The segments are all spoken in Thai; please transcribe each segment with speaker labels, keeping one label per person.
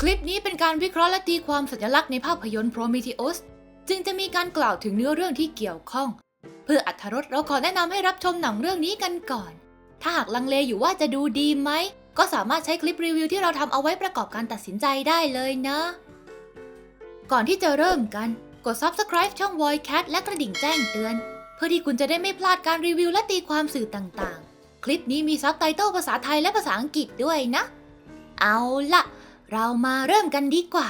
Speaker 1: คลิปนี้เป็นการวิเคราะห์และตีความสัญลักษณ์ในภาพยนตร์ Prometheus จึงจะมีการกล่าวถึงเนื้อเรื่องที่เกี่ยวข้องเพื่ออรรถรสเราขอแนะนำให้รับชมหนังเรื่องนี้กันก่อนถ้าหากลังเลอยู่ว่าจะดูดีไหมก็สามารถใช้คลิปรีวิวที่เราทำเอาไว้ประกอบการตัดสินใจได้เลยนะก่อนที่จะเริ่มกันกด Subscribe ช่อง Voidcat และกระดิ่งแจ้งเตือนเพื่อที่คุณจะได้ไม่พลาดการรีวิวและตีความสื่อต่างๆคลิปนี้มีซับไตเติลภาษาไทยและภาษาอังกฤษด้วยนะเอาล่ะเรามาเริ่มกันดีกว่า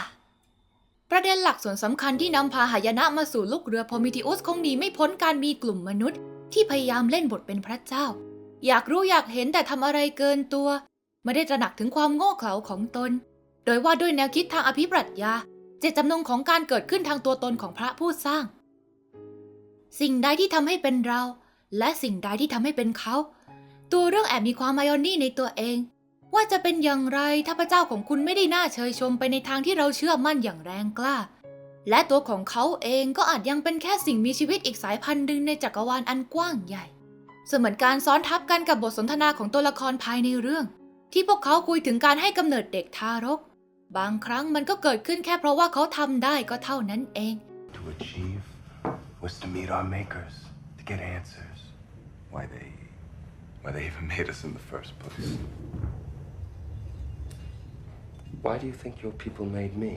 Speaker 1: ประเด็นหลักส่วนสำคัญที่นำพาหายนะมาสู่ลูกเรือโพรเมธีอุสคงหนีไม่พ้นการมีกลุ่มมนุษย์ที่พยายามเล่นบทเป็นพระเจ้าอยากรู้อยากเห็นแต่ทำอะไรเกินตัวไม่ได้ตระหนักถึงความโง่เขลาของตนโดยว่าด้วยแนวคิดทางอภิปรัชญาเจตจำนงของการเกิดขึ้นทางตัวตนของพระผู้สร้างสิ่งใดที่ทำให้เป็นเราและสิ่งใดที่ทำให้เป็นเขาตัวเรื่องแอบมีความไอออนี่ในตัวเองว่าจะเป็นอย่างไรถ้าพระเจ้าของคุณไม่ได้น่าเชยชมไปในทางที่เราเชื่อมั่นอย่างแรงกล้าและตัวของเขาเองก็อาจยังเป็นแค่สิ่งมีชีวิตอีกสายพันธุ์หนึ่งในจักรวาลอันกว้างใหญ่เสมือนการซ้อนทับกันกับบทสนทนาของตัวละครภายในเรื่องที่พวกเขาคุยถึงการให้กำเนิดเด็กทารกบางครั้งมันก็เกิดขึ้นแค่เพราะว่าเขาทำได้ก็เท่านั้นเอง
Speaker 2: To achieve was to meet our makers, to get answers. Why they even made us in the first place.
Speaker 3: Why do you think your people made me?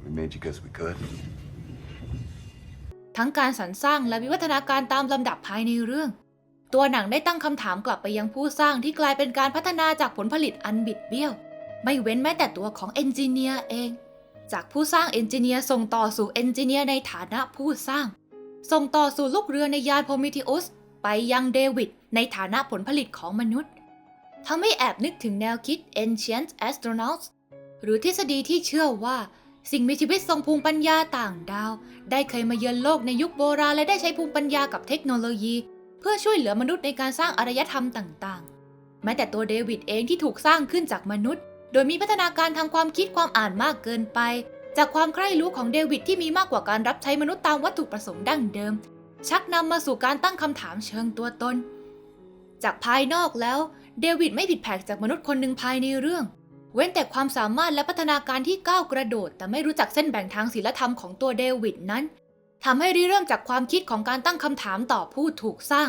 Speaker 2: We made you because we could.
Speaker 1: ทั้งการสรรสร้างและวิวัฒนาการตามลำดับภายในเรื่องตัวหนังได้ตั้งคำถามกลับไปยังผู้สร้างที่กลายเป็นการพัฒนาจากผลผลิตอันบิดเบี้ยวไม่เว้นแม้แต่ตัวของเอนจิเนียร์เองจากผู้สร้างเอนจิเนียร์ส่งต่อสู่เอนจิเนียร์ในฐานะผู้สร้างส่งต่อสู่ลูกเรือในยานโพรเมธีอุสไปยังเดวิดในฐานะผลผลิตของมนุษย์ทำให้แอบนึกถึงแนวคิด Ancient Astronauts หรือทฤษฎีที่เชื่อว่าสิ่งมีชีวิตทรงภูมิปัญญาต่างดาวได้เคยมาเยือนโลกในยุคโบราณและได้ใช้ภูมิปัญญากับเทคโนโลยีเพื่อช่วยเหลือมนุษย์ในการสร้างอารยธรรมต่างๆแม้แต่ตัวเดวิดเองที่ถูกสร้างขึ้นจากมนุษย์โดยมีพัฒนาการทางความคิดความอ่านมากเกินไปจากความใคร่รู้ของเดวิดที่มีมากกว่าการรับใช้มนุษย์ตามวัตถุประสงค์ดั้งเดิมชักนำมาสู่การตั้งคำถามเชิงตัวตนจากภายนอกแล้วเดวิดไม่ผิดแผกจากมนุษย์คนหนึ่งภายในเรื่องเว้นแต่ความสามารถและพัฒนาการที่ก้าวกระโดดแต่ไม่รู้จักเส้นแบ่งทางศีลธรรมของตัวเดวิดนั้นทำให้เริ่มจากความคิดของการตั้งคำถามต่อผู้ถูกสร้าง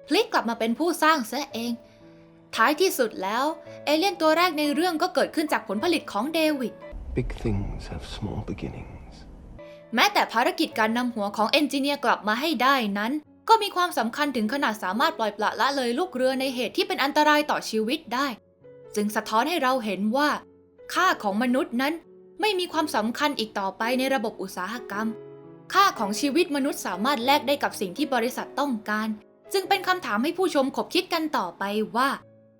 Speaker 1: พลิกกลับมาเป็นผู้สร้างซะเองท้ายที่สุดแล้วเอเลี่ยนตัวแรกในเรื่องก็เกิดขึ้นจากผลผลิตของเดวิด
Speaker 3: Big things have small beginnings.
Speaker 1: แม้แต่ภารกิจการนำหัวของเอนจิเนียร์กลับมาให้ได้นั้นก็มีความสำคัญถึงขนาดสามารถปล่อยปละละเลยลูกเรือในเหตุที่เป็นอันตรายต่อชีวิตได้จึงสะท้อนให้เราเห็นว่าค่าของมนุษย์นั้นไม่มีความสำคัญอีกต่อไปในระบบอุตสาหกรรมค่าของชีวิตมนุษย์สามารถแลกได้กับสิ่งที่บริษัทต้องการจึงเป็นคำถามให้ผู้ชมขบคิดกันต่อไปว่า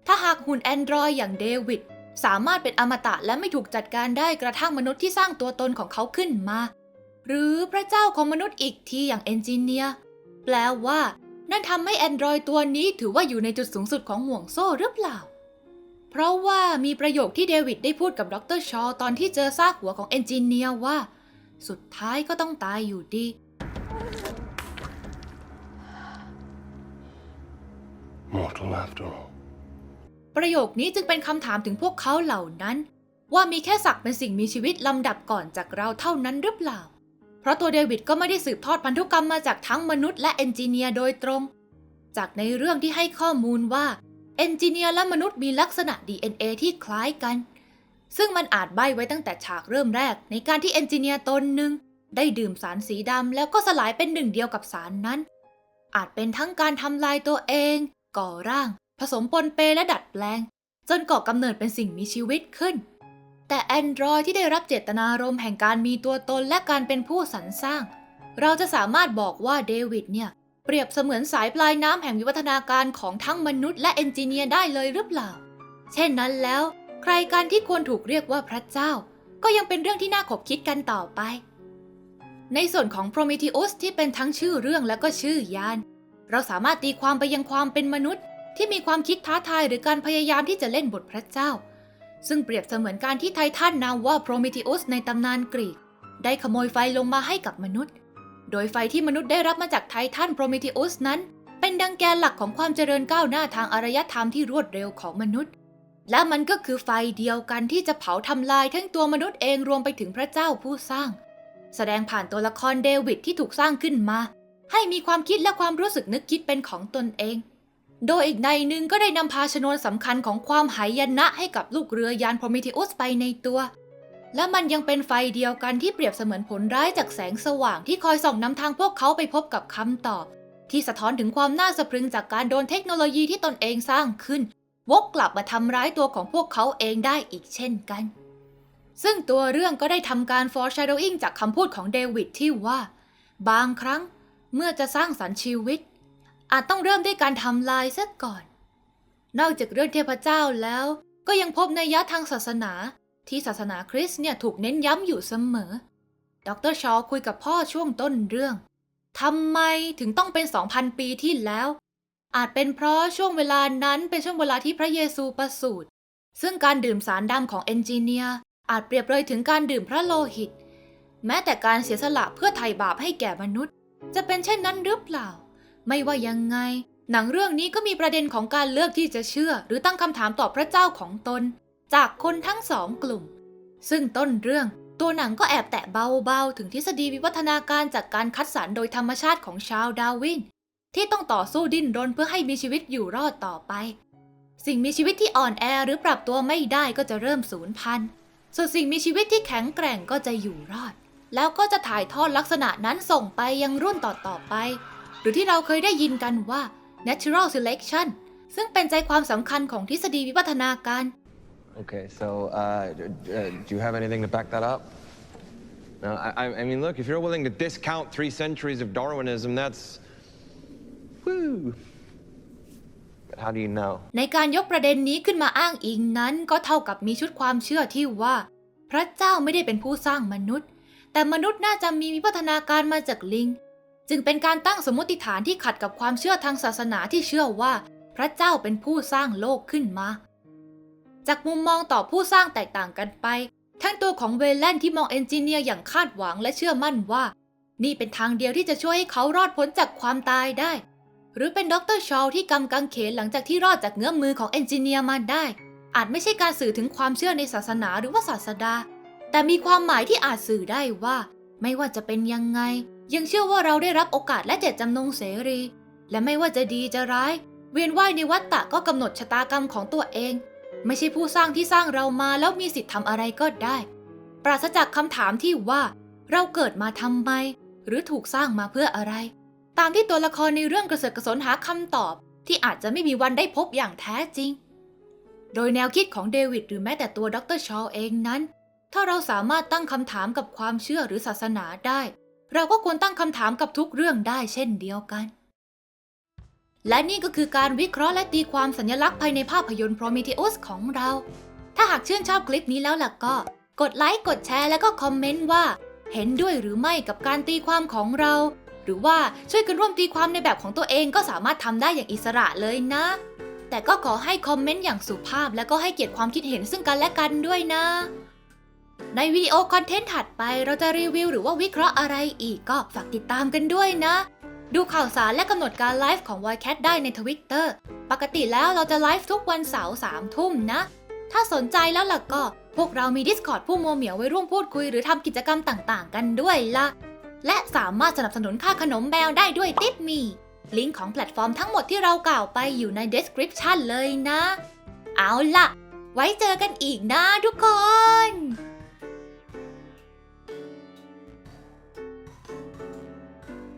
Speaker 1: ถ้าหากหุ่นแอนดรอยอย่างเดวิดสามารถเป็นอมตะและไม่ถูกจัดการได้กระทั่งมนุษย์ที่สร้างตัวตนของเขาขึ้นมาหรือพระเจ้าของมนุษย์อีกทีอย่างเอนจิเนียร์แปลว่านั่นทำให้แอนดรอยตัวนี้ถือว่าอยู่ในจุดสูงสุดของห่วงโซ่หรือเปล่าเพราะว่ามีประโยคที่เดวิดได้พูดกับดร.ชอตอนที่เจอซากหัวของเอนจิเนียร์ว่าสุดท้ายก็ต้องตายอยู่ดี
Speaker 3: Mortal after all.
Speaker 1: ประโยคนี้จึงเป็นคำถามถึงพวกเขาเหล่านั้นว่ามีแค่ศักดิ์เป็นสิ่งมีชีวิตลำดับก่อนจากเราเท่านั้นหรือเปล่าเพราะตัวเดวิดก็ไม่ได้สืบทอดพันธุกรรมมาจากทั้งมนุษย์และเอนจิเนียร์โดยตรงจากในเรื่องที่ให้ข้อมูลว่าเอนจิเนียร์และมนุษย์มีลักษณะ DNA ที่คล้ายกันซึ่งมันอาจใบ้ไว้ตั้งแต่ฉากเริ่มแรกในการที่เอนจิเนียร์ตนหนึ่งได้ดื่มสารสีดำแล้วก็สลายเป็นหนึ่งเดียวกับสารนั้นอาจเป็นทั้งการทำลายตัวเองก่อร่างผสมปนเปและดัดแปลงจนก่อกำเนิดเป็นสิ่งมีชีวิตขึ้นแต่แอนดรอยที่ได้รับเจตนารมณ์แห่งการมีตัวตนและการเป็นผู้สรรสร้างเราจะสามารถบอกว่าเดวิดเนี่ยเปรียบเสมือนสายปลายน้ำแห่งวิวัฒนาการของทั้งมนุษย์และเอนจิเนียร์ได้เลยหรือเปล่าเช่นนั้นแล้วใครกันที่ควรถูกเรียกว่าพระเจ้าก็ยังเป็นเรื่องที่น่าขบคิดกันต่อไปในส่วนของโพรเมธีอุสที่เป็นทั้งชื่อเรื่องและก็ชื่อยานเราสามารถตีความไปยังความเป็นมนุษย์ที่มีความคิดท้าทายหรือการพยายามที่จะเล่นบทพระเจ้าซึ่งเปรียบเสมือนการที่ไททันนามว่าโพรเมธีอุสในตำนานกรีกได้ขโมยไฟลงมาให้กับมนุษย์โดยไฟที่มนุษย์ได้รับมาจากไททันโพรเมธีอุสนั้นเป็นดังแกนหลักของความเจริญก้าวหน้าทางอารยธรรมที่รวดเร็วของมนุษย์ และมันก็คือไฟเดียวกันที่จะเผาทำลายทั้งตัวมนุษย์เองรวมไปถึงพระเจ้าผู้สร้างแสดงผ่านตัวละครเดวิดที่ถูกสร้างขึ้นมาให้มีความคิดและความรู้สึกนึกคิดเป็นของตนเองโดยอีกในหนึ่งก็ได้นำพาชนวนสำคัญของความหายนะให้กับลูกเรือยานโพรเมเธอุสไปในตัวและมันยังเป็นไฟเดียวกันที่เปรียบเสมือนผลร้ายจากแสงสว่างที่คอยส่องนำทางพวกเขาไปพบกับคำตอบที่สะท้อนถึงความน่าสะพรึงจากการโดนเทคโนโลยีที่ตนเองสร้างขึ้นวกกลับมาทำร้ายตัวของพวกเขาเองได้อีกเช่นกันซึ่งตัวเรื่องก็ได้ทำการ foreshadowing จากคำพูดของเดวิดที่ว่าบางครั้งเมื่อจะสร้างสรรค์ชีวิตอาจต้องเริ่มด้วยการทำลายซะก่อนนอกจากเรื่องเทพเจ้าแล้วก็ยังพบนัยยะทางศาสนาที่ศาสนาคริสต์เนี่ยถูกเน้นย้ำอยู่เสมอดร.ชอคุยกับพ่อช่วงต้นเรื่องทำไมถึงต้องเป็น 2,000 ปีที่แล้วอาจเป็นเพราะช่วงเวลานั้นเป็นช่วงเวลาที่พระเยซูประสูติซึ่งการดื่มสารดำของเอนจิเนียร์อาจเปรียบเลยถึงการดื่มพระโลหิตแม้แต่การเสียสละเพื่อไถ่บาปให้แก่มนุษย์จะเป็นเช่นนั้นหรือเปล่าไม่ว่ายังไงหนังเรื่องนี้ก็มีประเด็นของการเลือกที่จะเชื่อหรือตั้งคำถามต่อพระเจ้าของตนจากคนทั้งสองกลุ่มซึ่งต้นเรื่องตัวหนังก็แอบแตะเบาๆถึงทฤษฎีวิวัฒนาการจากการคัดสรรโดยธรรมชาติของชาร์ลส์ ดาร์วินที่ต้องต่อสู้ดิ้นรนเพื่อให้มีชีวิตอยู่รอดต่อไปสิ่งมีชีวิตที่อ่อนแอหรือปรับตัวไม่ได้ก็จะเริ่มสูญพันธุ์ส่วนสิ่งมีชีวิตที่แข็งแกร่งก็จะอยู่รอดแล้วก็จะถ่ายทอดลักษณะนั้นส่งไปยังรุ่นต่อๆไปหรือที่เราเคยได้ยินกันว่า natural selection ซึ่งเป็นใจความสำคัญของทฤษฎีวิวัฒนาการ
Speaker 4: Okay, so do you have anything to back that up? No, I mean, look, if you're willing to discount 3 centuries of Darwinism, that's woo. But how do you know?
Speaker 1: ในการยกประเด็นนี้ขึ้นมาอ้างอิงนั้นก็เท่ากับมีชุดความเชื่อที่ว่าพระเจ้าไม่ได้เป็นผู้สร้างมนุษย์แต่มนุษย์น่าจะมีวิวัฒนาการมาจากลิงจึงเป็นการตั้งสมมติฐานที่ขัดกับความเชื่อทางศาสนาที่เชื่อว่าพระเจ้าเป็นผู้สร้างโลกขึ้นมาจากมุมมองต่อผู้สร้างแตกต่างกันไปทั้งตัวของเวลแลนที่มองเอนจิเนียร์อย่างคาดหวังและเชื่อมั่นว่านี่เป็นทางเดียวที่จะช่วยให้เขารอดพ้นจากความตายได้หรือเป็นดร.ชอลที่กำกางเขนหลังจากที่รอดจากเงื้อมมือของเอนจิเนียร์มาได้อาจไม่ใช่การสื่อถึงความเชื่อในศาสนาหรือว่าศาสดาแต่มีความหมายที่อาจสื่อได้ว่าไม่ว่าจะเป็นยังไงยังเชื่อว่าเราได้รับโอกาสและเจตจำนงเสรีและไม่ว่าจะดีจะร้ายเวียนว่ายในวัฏฏะก็กำหนดชะตากรรมของตัวเองไม่ใช่ผู้สร้างที่สร้างเรามาแล้วมีสิทธิ์ทำอะไรก็ได้ปราศจากคำถามที่ว่าเราเกิดมาทำไมหรือถูกสร้างมาเพื่ออะไรตามที่ตัวละครในเรื่องกระเสือกกระสนหาคำตอบที่อาจจะไม่มีวันได้พบอย่างแท้จริงโดยแนวคิดของเดวิดหรือแม้แต่ตัวดร.ชอลเองนั้นถ้าเราสามารถตั้งคำถามกับความเชื่อหรือศาสนาได้เราก็ควรตั้งคำถามกับทุกเรื่องได้เช่นเดียวกันและนี่ก็คือการวิเคราะห์และตีความสัญลักษณ์ภายในภาพยนตร์ Prometheus ของเราถ้าหากชื่นชอบคลิปนี้แล้วล่ะก็กดไลค์กดแชร์แล้วก็คอมเมนต์ว่าเห็นด้วยหรือไม่กับการตีความของเราหรือว่าช่วยกันร่วมตีความในแบบของตัวเองก็สามารถทำได้อย่างอิสระเลยนะแต่ก็ขอให้คอมเมนต์อย่างสุภาพและก็ให้เกียรติความคิดเห็นซึ่งกันและกันด้วยนะในวิดีโอคอนเทนต์ถัดไปเราจะรีวิวหรือว่าวิเคราะห์อะไรอีกก็ฝากติดตามกันด้วยนะดูข่าวสารและกำหนดการไลฟ์ของ Voidcat ได้ใน Twitter ปกติแล้วเราจะไลฟ์ทุกวันเสาร์ 3 ทุ่มนะถ้าสนใจแล้วล่ะก็พวกเรามี Discord ผู้โมเหมียวไว้ร่วมพูดคุยหรือทำกิจกรรมต่างๆกันด้วยล่ะและสามารถสนับสนุนค่าขนมแมวได้ด้วยทิปมีลิงก์ของแพลตฟอร์มทั้งหมดที่เรากล่าวไปอยู่ใน description เลยนะเอาล่ะไว้เจอกันอีกนะทุกคน